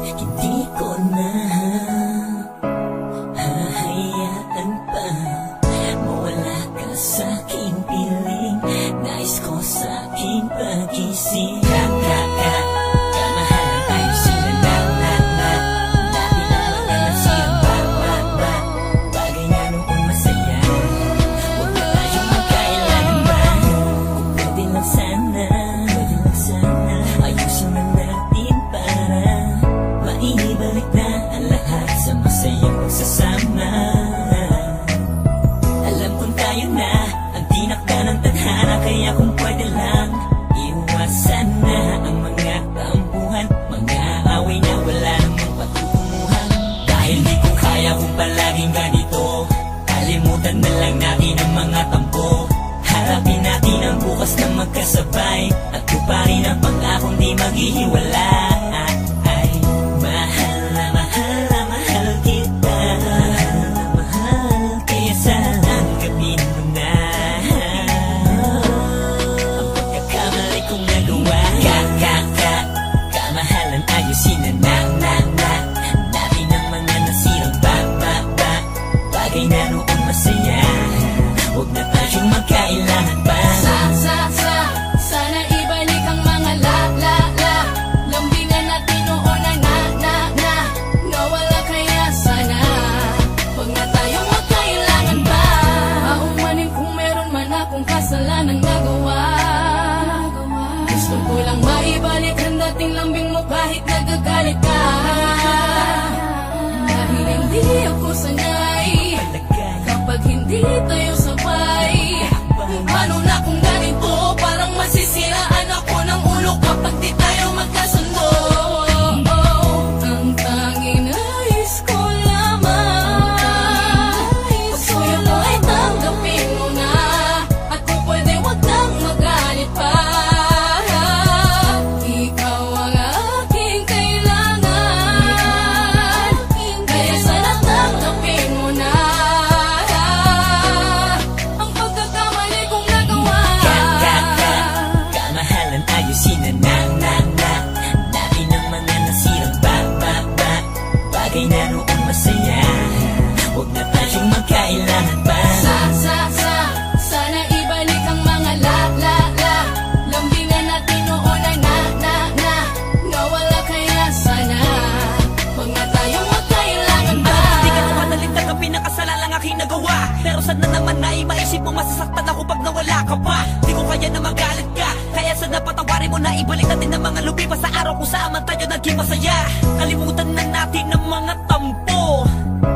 Hindi ko na hahayaan pa mawala ka sa'king piling. Nais ko sa'king pagising. Kamahalan tayo sila na dati na mga nasirang bagay na noon masaya. Huwag na tayong magkailangan ba? Kung pwede lang sana ayusin na natin para maibalik na ang lahat sa masayang pagsasama. Alam kong tayo na ang tinakda ng tadhana, kaya kung pwede lang iwasan na ang mga tampuhan, mga away na wala namang patutunguhan. Dahil di ko kaya kung palaging ganito, kalimutan na lang natin ang mga tampo. Harapin natin ang bukas na magkasabay at tuparin ang pangakong di maghihiwalay. Mahal na mahal kita, kaya sana tanggapin mo na ang pagkakamali kong nagawa. Kamahalan ayusin na dati ng mga nasirang bagay na noon masaya. Huwag na tayong magkailangan pa. Sana ibalik ang mga lambingan natin noon na nawala, kaya sana huwag na tayong magkailangan pa. Paumanin kung meron man akong kasalanang nagawa. Gusto ko lang maibalik ang dating lambing mo kahit nagagalit ka. Dahil hindi ako sanay kapag hindi tayo sabay. Ano na kung ganito, parang masisiraan ako ng ulo kapag di tayo magkasundo. Ang tanging nais ko lamang, pagsuyo ko ay tanggapin mo na, at kung pwede wag nang magalit pa. Ikaw ang aking kailangan, kaya sana tanggapin mo na ang pagkakamali kong nagawa. Kamahalan ayusin na dati ng mga nasirang bagay na noon masaya. Huwag na tayong magkailangan pa. Sana ibalik ang mga lambingan natin noon na nawala, kaya sana huwag na tayong magkailangan pa. Hindi ka na madaling tanggapin ang kasalanan aking nagawa, pero sana naman na maisip mo masasaktan ako pag nawala ka pa. Di ko kaya na magalit ka, kaya sana patawarin mo na ibalik natin ang mga lumipas sa araw kung saan man tayo naging masaya. Kalimutan na natin ang mga tampo,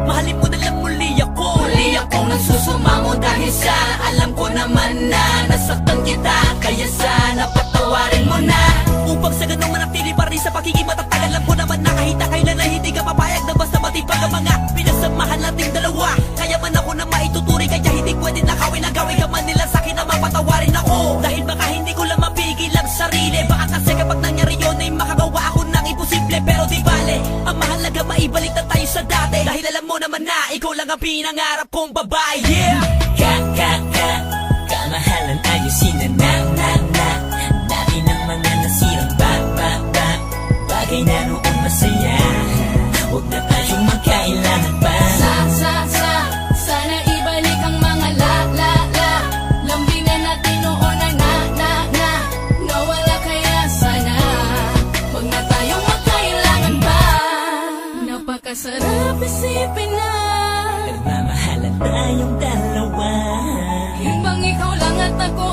mahalin mo na lang muli ako. Muli akong nagsusumamo dahil sa alam ko naman na nasaktan kita, kaya sana patawarin mo na. Upang sa ganung manatili pa rin sa pagiging matatag, alam ko naman na kahit na kailan na hindi ka papayag na basta matipag ang mga pinasamahan nating dalawa. Kaya man ako na maituturi, kaya hindi pwede nakawin ang gawin ka man nila sa'kin na mapatawarin ako. Dahil baka hindi ko lang mapigil ang sarili, baka kasi kapag nangyari yun ay makagawa ako ng imposible. Pero di bale, ang mahalaga maibalik na tayo sa dati, dahil alam mo naman na ikaw lang ang pinangarap kong babae. Yeah! Kamahalan ayusin na dati ng mga nasirang bagay na noon masaya. Huwag na tayong magkailangan pa. Sana ibalik ang mga lambingan natin noon na nawala, kaya sana huwag na tayong magkailangan pa. Napakasarap isipin na nagmamahalan tayong dalawa. Ibang ikaw lang at ako